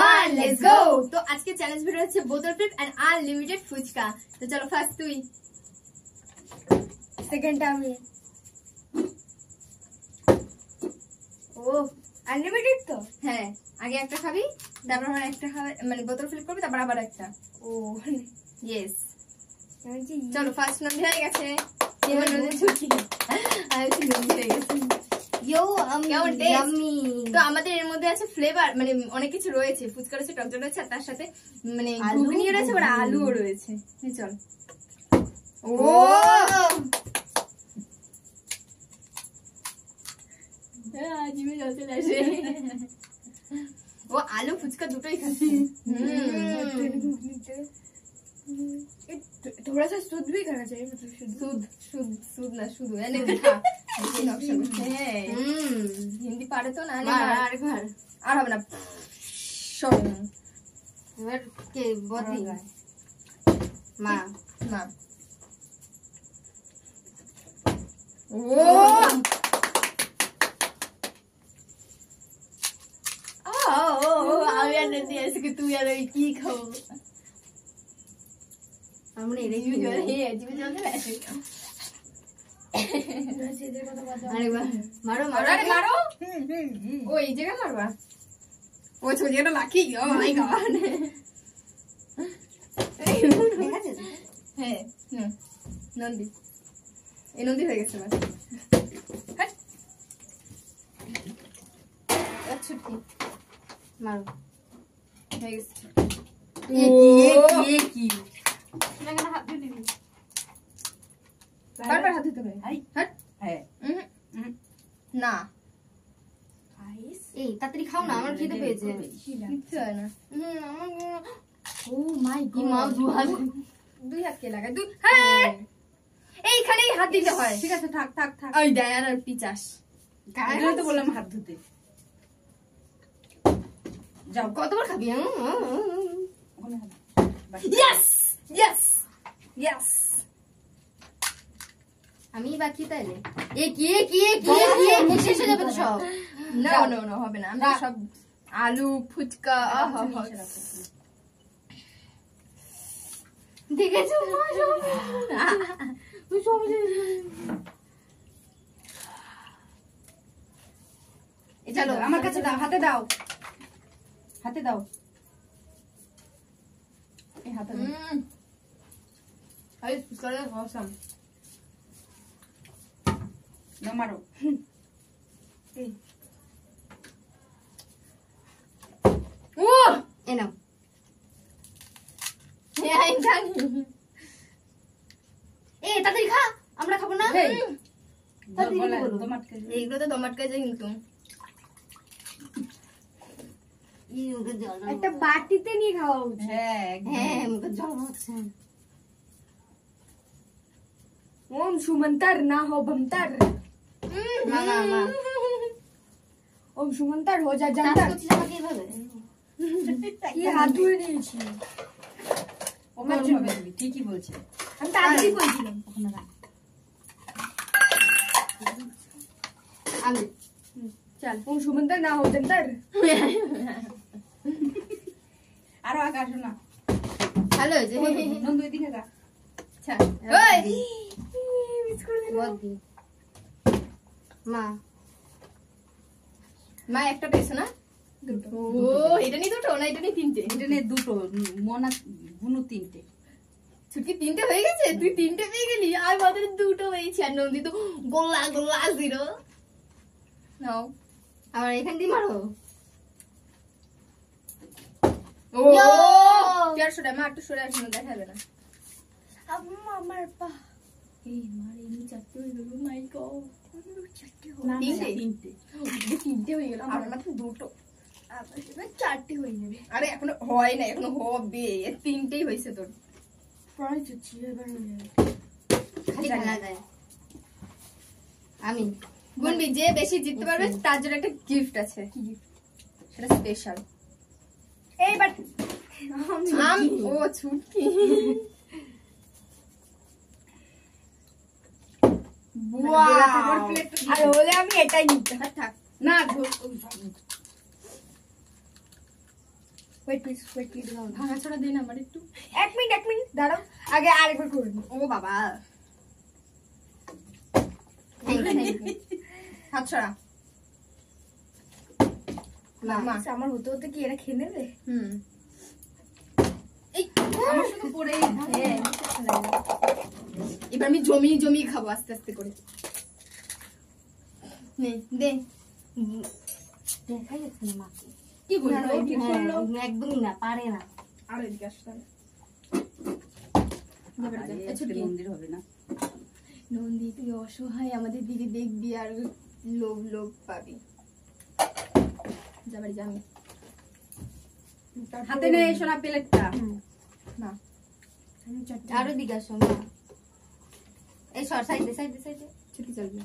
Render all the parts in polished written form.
1 let's go. তো আজকে challenge video হচ্ছে বোতল ফ্লিপ এন্ড আনলিমিটেড ফুচকা। তো চলো ফার্স্ট তুই, সেকেন্ড আমি। ও আনলিমিটেড তো? হ্যাঁ আগে একটা খাবি, তারপর আবার একটা খাবি, মানে বোতল ফ্লিপ করবি, তারপর আবার একটা। ও ইয়েস আমি চলো ফার্স্ট নন্দী হয়ে গেছে। এবার নন্দী ছুটি আমি নন্দী হয়ে গেছে। ইয়ো কেমন টেস্ট? ইয়াম্মি। তো আমাদের এর মধ্যে আছে ফ্লেভার, মানে অনেক কিছু রয়েছে, ফুচকা রয়েছে, টক রয়েছে, আর তার সাথে মানে আলু, ঘুগনি রয়েছে, আর আলুও রয়েছে। চল ও জিভে জল চলে আসে। ও আলু ফুচকা দুটোই খাচ্ছে। थोड़ा सा शुद्ध भी खाना चाहिए, मतलब শুদ্ধ না শুধু এনে খা। হ্যাঁ হিন্দি পারে তো না, আর হবে না। শোন এবার কে বদি মা না ও আমি আর নদী আজকে তুই আর ওই কি খাবো? আমরা এর জিভে জল চলে আসে। আরেকবার মারো মারো আরে মারো। ও এই জায়গা মারবা? ও ছোজিটা লাকি। ও মাই গড। ঠিক আছে। হ্যাঁ নন্দী, এই নন্দী হয়ে গেছে। ছুটকি মারো হয়ে গেছে। কি বারবার হাত ধুতে হবে। হাট না এই তাড়াতাড়ি খাও না, আমার খিদে পেয়েছে। কিচ্ছু হয় না। ও মাই কি মা দুই হাত কে লাগায়? দুই হ্যাঁ এইখানেই হাত দিতে হয়। ঠিক আছে থাক থাক থাক। ওই দেয় আর পিচাস গায়ে তো বললাম হাত ধুতে। যাও কতবার খাবি? ওখানে হাত। Yes yes yes. আমি বাকি তাইলে এ কি শেষ হয়ে যাবে তো সব। না না না হবে না। আমরা সব আলু ফুচকা দেখেছো চলো আমার কাছে দাও, হাতে দাও, হাতে দাও, এই হাতে দাও। আরে ফুচকাটা অসাম। নাও মারো। ও এ নাও। হ্যাঁ আমি জানি। এ তাড়াতাড়ি খা, আমরা খাবো না। এইগুলো তো দমাটকা যায় কিন্তু। একটা বাটিতে নিয়ে খাওয়া উচিত। হ্যাঁ মুখে জল হচ্ছে। ওম সুমন্তর না हो बमतर। মামা মা ওম সুমন্তর हो जा जंतर। কি হাত ধুয়ে নিয়েছি। ওকে হবে ঠিকই বলছে। আমি তাড়াতাড়ি কইছিলাম ওখানে রাখ। আমি চল ওম সুমন্তর না हो जंतर। আরো আকাশ না ভালো হয়েছে। নন্দু এদিকে যা। আচ্ছা ওই মিস করে দিলাম। মা মা একটা পেয়েছো না? দুটো। ও এটা নিয়ে দুটো না, এটা নিয়ে তিনটে? এটা নিয়ে দুটো, মনা গুনু তিনটে। ছুটকি তিনটে হয়ে গেছে, তুই তিনটে পেয়ে গেলি, আর মাত্র দুটো পেয়েছি, আর নন্দী তো গোল্লা গোল্লা জিরো। নাও আবার এখান দিয়ে মারো। ও চার সরে মা একটু সরে আসুন, দেখা যাবে না। আমার পা এই মারে নি চারটে হয়ে গেল। মাই গড না, তিনটে তিনটে। তিনটে হয়ে গেল, আমার মাত্র দুটো। আবার এবার চারটে হয়ে যাবে। আরে এখনো হয় না, এখনো হবে। তিনটেই হয়েছে তোর। পরে চুচি এবার হয়ে যাবে। খালি না যায়। আমি গুনবি, যে বেশি জিততে পারবে তার জন্য একটা গিফট আছে। কি গিফট? সেটা স্পেশাল। এইবার ও ছুটকি আর হলে আমি এটাই নিতে। থাক না ওয়েট প্লিজ ভাঙা ছড়া দিন আমার একটু। 1 মিনিট দাঁড়াও, আগে আরেকবার করে নিই। ও বাবা, হাত ছড়া। মা আমার হতে হতে কি এরা খেয়ে নেবে? এই আমার শুধু পড়েই থাকে। এবার আমি জমি খাবো আস্তে আস্তে করে। নে দে, দেখাই যাচ্ছে না মাকে। কি বললো? একদমই না, পারে না। আর এদিকে আসতে মন্দির হবে না। নন্দী তুই অসহায়, আমাদের দিকে দেখবি আর লোভ পাবি। যাবারি জানি হাতে নে সোনা প্লেটটা। না আরো দিকে আসো মা। এই সর সাইডে ছুটি চলবে।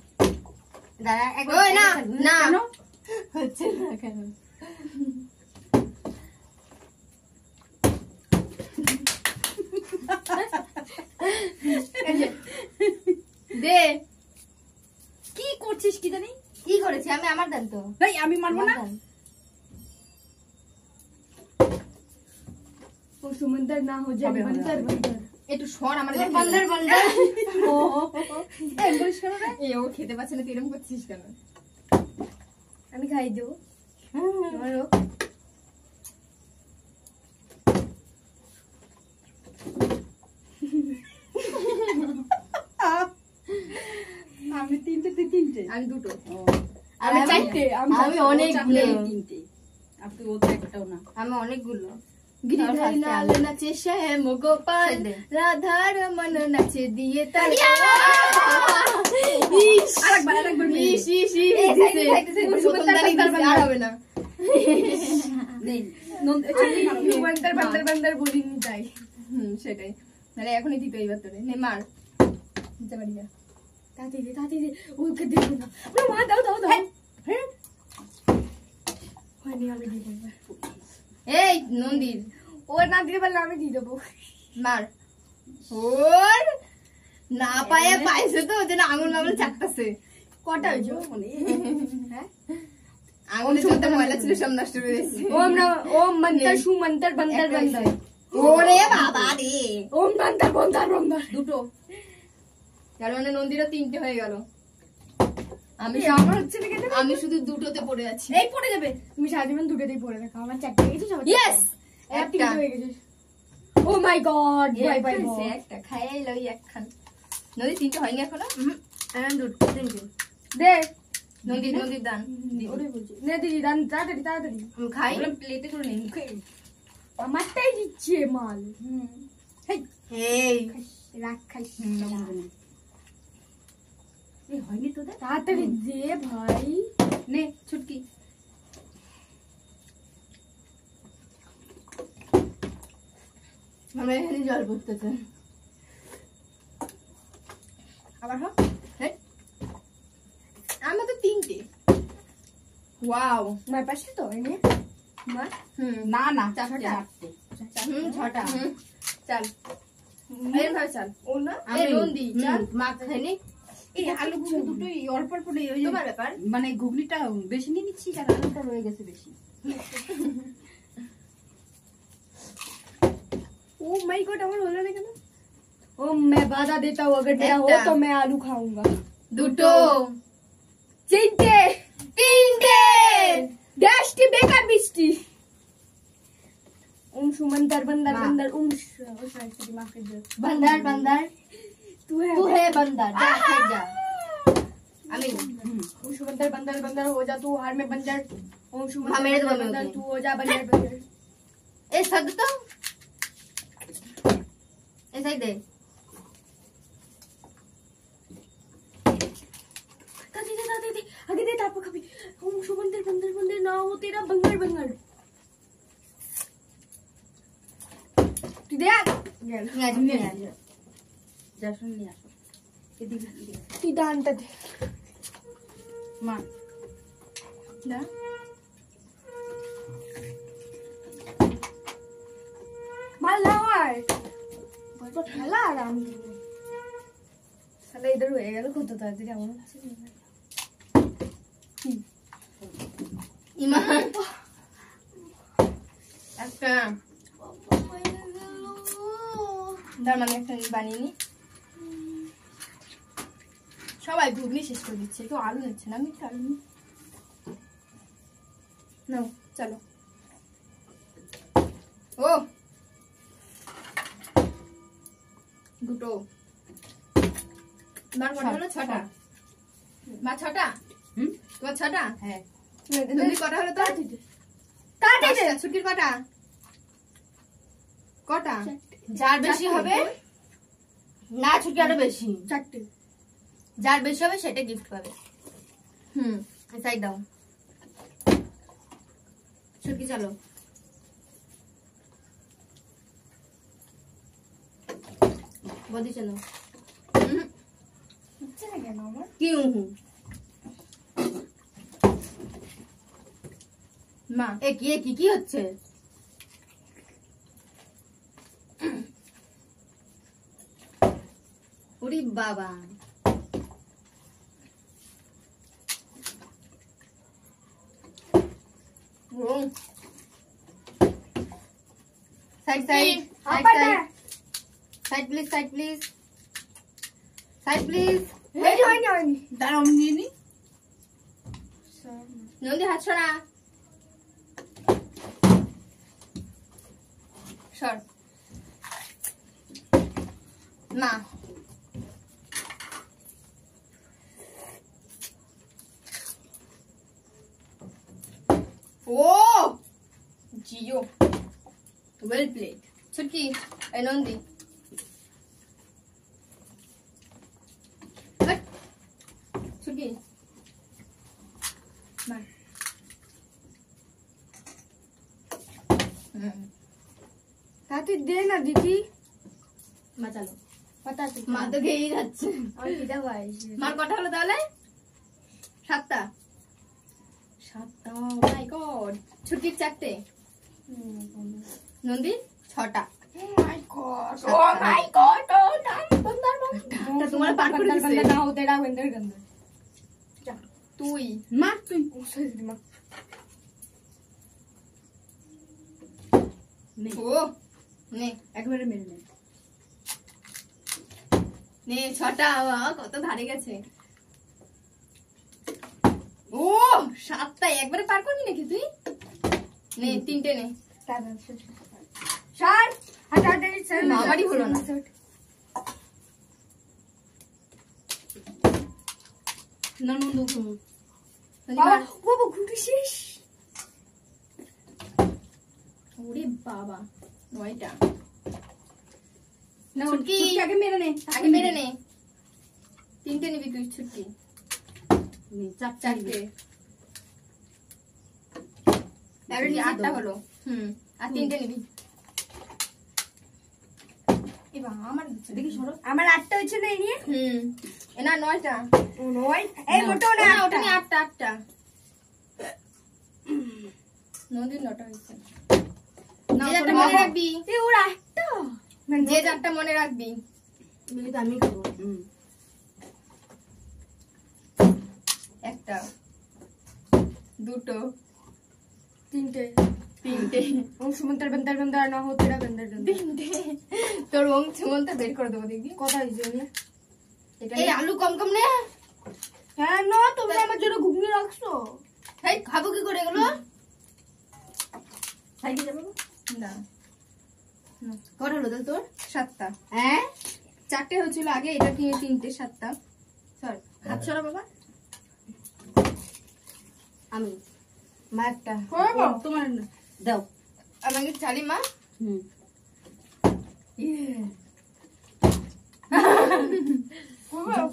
দাঁড়া একবার। ওই না না কেন? হচ্ছে না কেন? দে, কি করছিস কি জানি? কি করেছি আমি? আমার দেন তো। এই আমি মানবো না। ও সুমন্তর না হো যায়, বন্দর একটু সর আমার বন্দর এ ও খেতে পাচ্ছে না, এরকম করছিস কেন? আমি খাই দেবো। আমারও আমি তিনটে, তুই তিনটে। আমি দুটো। আমি চারটে। আমি অনেকগুলো। তিনটে। আর তুই ওটা একটাও না। আমি অনেকগুলো। গিরিধারী লাল নাচে শ্যাম গোপাল, রাধার মন নাচে দিয়ে তাল। আরেকবার ইস ইস ইস দিছে। প্রথম দানি দিছে, আর হবে না। নেই বন্দর বলিনি তাই। সেটাই, তাহলে এখনই দিতে এইবার তোরে। নে মার, যাবারি যা। তাতে দে ওকে দেবো না। মা দাও হ্যাঁ হয়নি, আমি দিয়ে দেবো। এই নন্দীর ও না দিতে পারলে আমি দিয়ে দেবো। মার। ওর না পায়ে পাইছে তো, ওই জন্য আঙুল মাঙুল চাটতাছে। কটা হয়েছে? হ্যাঁ, আঙুলে যত ময়লা ছিল সব নষ্ট করে দিয়েছে। ওম মন্তর সুমন্তর বন্দর বন্দর। ওরে বাবা রে, ওম বন্দর দুটো। তার মানে নন্দীরও তিনটে হয়ে গেল। আমার হচ্ছে না কেন? আমি শুধু দুটোতে পড়ে আছি। এই পড়ে যাবে। তুমি সারা জীবন দুটোতেই পড়ে রাখো। আমার চারটে হয়ে গেছে। সবার ইয়েস, একটা হয়ে গেছে। ও মাই গড, বাই বাই। একটা খাইয়াই লই একখান। নদী তিনটে হয়নি এখনো? আমি দুটো তিনটে দে। নদীর দান। ওরে বলছি নে দিদি, রান তাড়াতাড়ি। আমি খাই, প্লেটে করে নেই মুখে। আমারটাই দিচ্ছে মাল। এই রাখ খাইস। এই হয়নি তোদের? তাড়াতাড়ি দে ভাই। নে ছুটকি। আমরা এখানে জল পড়তেছে। আবার হ। আমার তো তিনটে। ওয়াও, মার পাশে তো এনে মার। না না চারটে। ছটা। চাল এর ভাই চাল। ও না এই নন্দী চাল। মা খাইনি। এই আলু গুলো দুটোই অল্প অল্প নেই। ওই যে তোমার ব্যাপার। মানে ঘুগনিটা বেশি নিয়ে নিচ্ছি আর আলুটা রয়ে গেছে বেশি। ओ माय गॉड, আমার হলো না কেন? ओ मैं वादा देता हूँ अगर मेरा हो तो मैं आलू खाऊंगा। দুটো, তিনটে ড্যাশটি বেকার বৃষ্টি। ओम सुमंतर बंदर बंदर ओम सरस्वती माफ कर दो। बंदर तू है बंदर, जा खेत जा। আমি ओम सुमंतर बंदर हो जा तू हार में बंदर। ओम हाँ, सुमंतर मेरे तो बंदर बंदर होते तू हो जा बंदर। এই শব্দ তো ऐसा ही दे। दादी आगे दे ताप कभी। ओम सुमंतर बंदर ना हो तेरा बंगर। तू दे নিয়ে যা শুন নিয়ে আসো। এদিকে তুই ডানটা দে। মা না माल ना হয় তো ঠেলা আরাম দিয়ে। শালা इधर হয়ে গেল কত তাড়াতাড়ি এমন হচ্ছে। ইমান এখন একটা তার মানে একটা বানিয়ে নি। সবাই ঘুগনি শেষ করে দিচ্ছে, কেউ আলু নিচ্ছে না, আমি একটু আলু নিই। নাও চলো। ও দুটো তোমার কটা হলো? 6টা। মা 6টা? তোমার 6টা? হ্যাঁ তুমি কটা হলো তো? কাটে দে। ছুটির কটা? কটা? যার বেশি হবে না, ছুটি আরো বেশি। 4টে। যার বেশি হবে সেটা গিফট পাবে। সাইড দাও ছুটি, চলো। বদি চলো। হচ্ছে না কেন আমার? কি মা এ কি কি হচ্ছে? ওরে বাবা, side side side side please, side please, side please. হয়নি। দাঁড়াও নিয়ে নি। নন্দী হাত সরা, সর। মা ও জিও, ওয়েল প্লেড। ছুটকি এই নন্দী ছুটকি মা। তাতে দে না দিদি। মা চলো। পাতা আছে। মা তো খেয়েই যাচ্ছে। আমি দিদা ভাই। মার কটা হলো তাহলে? 7টা। 7টা, মাই গড। ছুটির 4টে, নন্দী 6টা। মাই গড, ও মাই গড, ও নাম বন্দার তা তোমার পার করে দিছে। বন্দর না হতে রাখ বন্দর গন্ধ। তুই মা তুই মা নে, ও নে একবারে মেরে নে। নে 6টা। কত ধারে গেছে। ও 7টা একবারে পার করবি নাকি তুই? নে 3টে নে। স্যার হাঁটাহাঁটি স্যার না, আমারই হলো না। না নন্দু বাবা ঘুরে শেষ। ওরে বাবা 9টা। না ছুটকি। ছুটকি আগে মেরে নে, আগে মেরে নে। 3টে নিবি তুই ছুটকি। নে 4টে। এবারে 8টা হলো। আর 3টে নিবি। এবার আমার দিচ্ছে দেখি সরো। আমার 8টা হয়েছে না এই নিয়ে। এ না 9টা। নয় এই মোটো না না ওটা নিয়ে 8টা। নদীর 9টা হয়েছে। যে যারটা মনে রাখবি, এই ওর 8টা যে যারটা মনে রাখবি। বলি তো আমি খাবো। একটা, দুটো, 3টে 3টে, ওম সুমন্তর বন্দর বন্দর না হতে রাখ বন্দর গন্ধ। 3টে। তোর ওম সুমনটা বের করে দেবো দেখবি। কথা হয়েছে নিয়ে। এটা এই আলু কম কম নে। হ্যাঁ না তুমি আমার জন্য ঘুগনি রাখছো। এই খাবো কি করে এগুলো? সাইডে যাবো না কটা হলো তাহলে তোর? 7টা। হ্যাঁ 4টে হয়েছিল আগে, এটা নিয়ে 3টে, 7টা। সর হাত সরা বাবা। আমি মা একটা করবো? তোমার দাও। আমাকে চালি মা।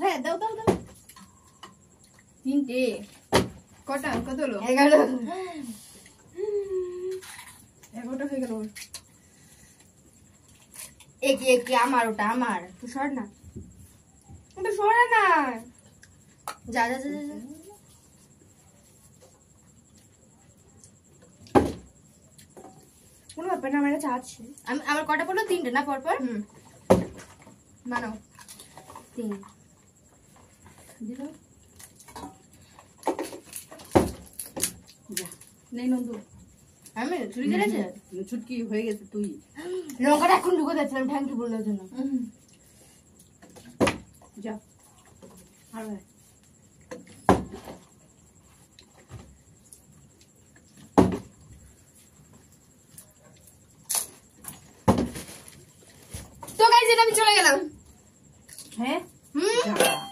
হ্যাঁ দাও দাও দাও। 3টে। কটা কত হলো? 11। 11টা হয়ে গেল। একি একি আমার, ওটা আমার। তুই সর না, তো সরে না। যা যা যা যা। কোনো ব্যাপার না, আমার কাছে আছে। আমি আমার কটা পড়লো? 3টে না পরপর? মানো 3 দিল। যা নেই নন্দু। আমি ছুরি কেটেছে ছুটকি হয়ে গেছে তুই লঙ্কাটা এখন ঢুকে যাচ্ছিলাম থ্যাংক ইউ বলার জন্য যা আর ভাই তো গাইস এটা আমি চলে গেলাম হ্যাঁ হুম